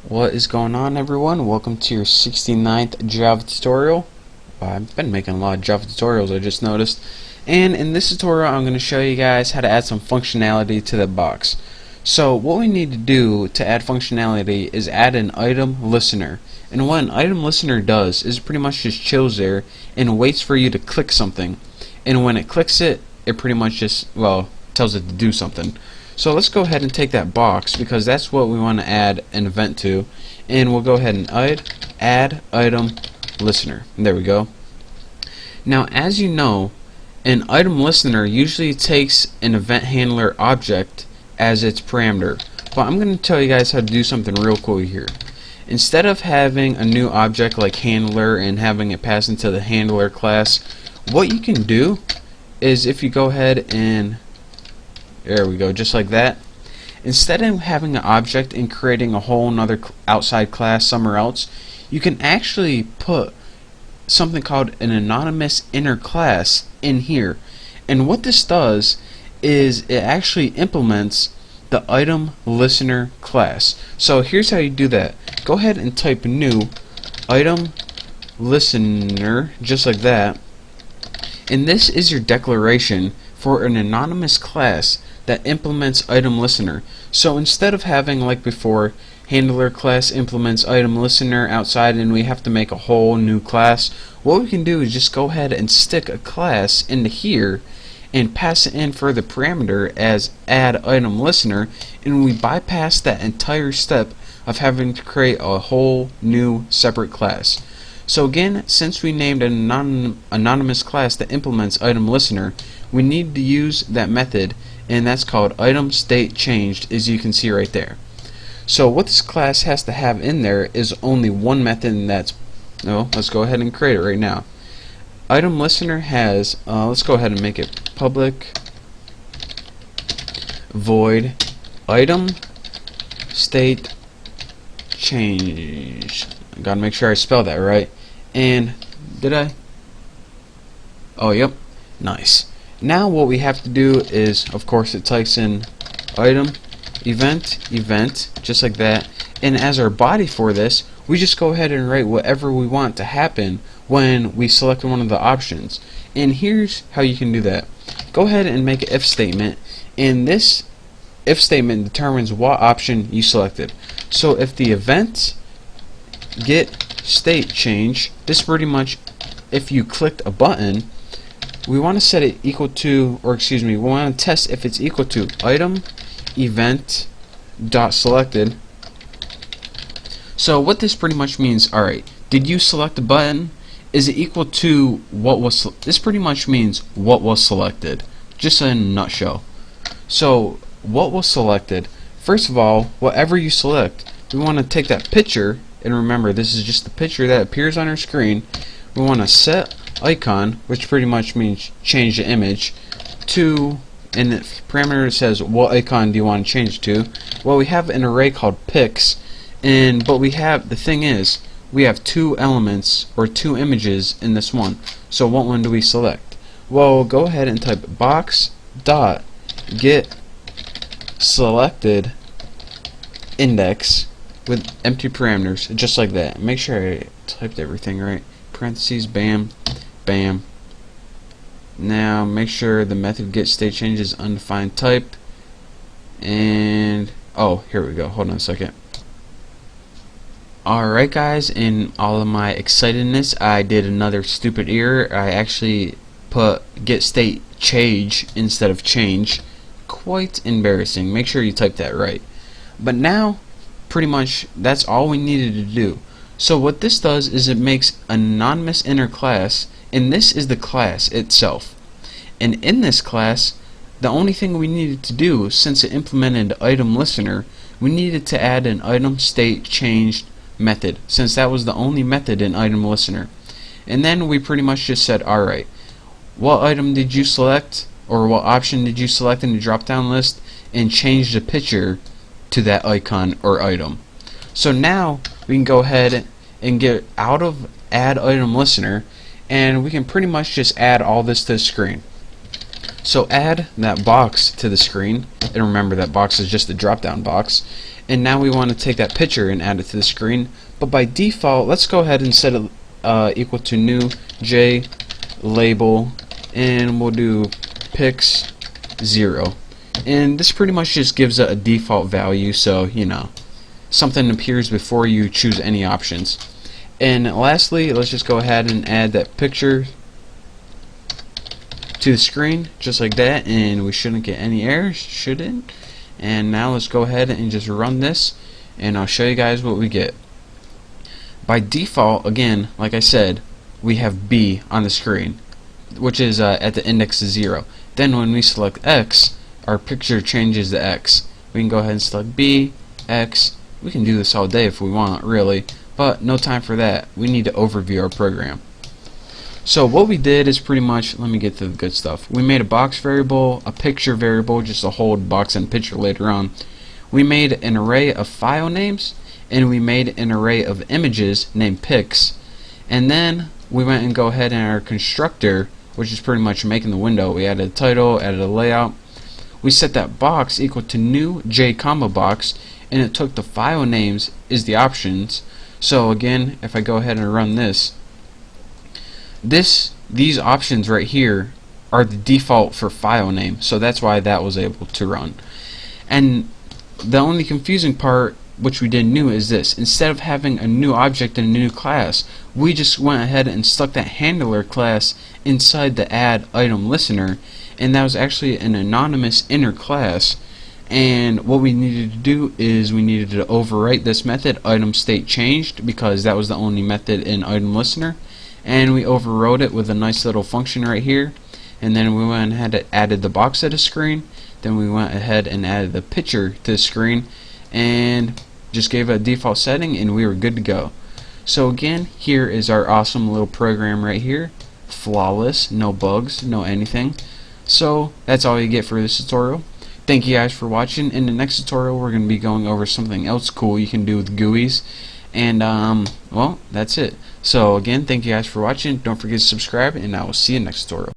What is going on, everyone? Welcome to your 69th Java tutorial. I've been making a lot of Java tutorials, I just noticed. And in this tutorial I'm going to show you guys how to add some functionality to the box. So what we need to do to add functionality is add an item listener. And what an item listener does is pretty much just chills there and waits for you to click something. And when it clicks it, it pretty much just, well, tells it to do something. So let's go ahead and take that box, because that's what we want to add an event to, and we'll go ahead and add item listener. And there we go. Now, as you know, an item listener usually takes an event handler object as its parameter, but I'm going to tell you guys how to do something real cool here. Instead of having a new object like handler and having it pass into the handler class, what you can do is, if you go ahead and there we go, just like that. Instead of having an object and creating a whole nother outside class somewhere else, you can actually put something called an anonymous inner class in here. And what this does is it actually implements the item listener class. So here's how you do that. Go ahead and type new item listener, just like that. And this is your declaration for an anonymous class that implements item listener. So instead of having, like before, handler class implements item listener outside and we have to make a whole new class, what we can do is just go ahead and stick a class into here and pass it in for the parameter as add item listener, and we bypass that entire step of having to create a whole new separate class. So again, since we named an anonymous class that implements item listener, we need to use that method, and that's called item state changed, as you can see right there. So what this class has to have in there is only one method, and that's, let's go ahead and create it right now. Item listener has, let's go ahead and make it public void item state change. I gotta make sure I spell that right. And did I? Oh, yep. Nice. Now what we have to do is, of course, it types in item event, just like that. And as our body for this, we just go ahead and write whatever we want to happen when we select one of the options. And here's how you can do that. Go ahead and make an if statement, and this if statement determines what option you selected. So if the event get state change, this pretty much, if you clicked a button, we want to set it equal to, or excuse me, we want to test if it's equal to item event dot selected. So what this pretty much means, alright, did you select a button? Is it equal to what was this pretty much means what was selected, just in a nutshell. So what was selected, first of all, whatever you select, we want to take that picture, and remember this is just the picture that appears on our screen. We want to set icon, which pretty much means change the image, to, and the parameter says what icon do you want to change to. Well, we have an array called pics, and but we have, the thing is, we have two elements or two images in this one. So what one do we select? Well, go ahead and type box dot get selected index with empty parameters, just like that. Make sure I typed everything right. Parentheses, bam, bam. Now make sure the method get state change is undefined type, and oh, here we go, hold on a second. Alright guys, in all of my excitedness I did another stupid error. I actually put get state change instead of change. Quite embarrassing. Make sure you type that right. But now pretty much that's all we needed to do. So what this does is it makes an anonymous inner class, and this is the class itself. And in this class, the only thing we needed to do, since it implemented item listener, we needed to add an item state changed method, since that was the only method in item listener. And then we pretty much just said, alright, what item did you select, or what option did you select in the drop down list, and change the picture to that icon or item. So now we can go ahead and get out of add item listener, and we can pretty much just add all this to the screen. So add that box to the screen, and remember that box is just a drop down box, and now we want to take that picture and add it to the screen. But by default, let's go ahead and set it equal to new J label, and we'll do pics 0. And this pretty much just gives it a default value, so you know, something appears before you choose any options. And lastly, let's just go ahead and add that picture to the screen just like that, and we shouldn't get any errors, shouldn't. And now let's go ahead and just run this, and I'll show you guys what we get. By default, again, like I said, we have B on the screen, which is at the index of 0. Then when we select X, our picture changes to X. We can go ahead and select B, X. We can do this all day if we want, really, but no time for that. We need to overview our program. So what we did is pretty much, let me get to the good stuff. We made a box variable, a picture variable, just to hold box and picture later on. We made an array of file names, and we made an array of images named pics. And then we went and go ahead in our constructor, which is pretty much making the window. We added a title, added a layout. We set that box equal to new J comma box, and it took the file names as the options. So again, if I go ahead and run this, these options right here are the default for file name, so that's why that was able to run. And the only confusing part, which we didn't know, is this: instead of having a new object in a new class, we just went ahead and stuck that handler class inside the add item listener, and that was actually an anonymous inner class. And what we needed to do is we needed to overwrite this method item state changed, because that was the only method in item listener, and we overrode it with a nice little function right here. And then we went ahead and added the box to the screen, then we went ahead and added the picture to the screen, and just gave it a default setting, and we were good to go. So again, here is our awesome little program right here, flawless, no bugs, no anything. So that's all you get for this tutorial. Thank you guys for watching. In the next tutorial, we're going to be going over something else cool you can do with GUIs. And well, that's it. So again, thank you guys for watching. Don't forget to subscribe, and I will see you next tutorial.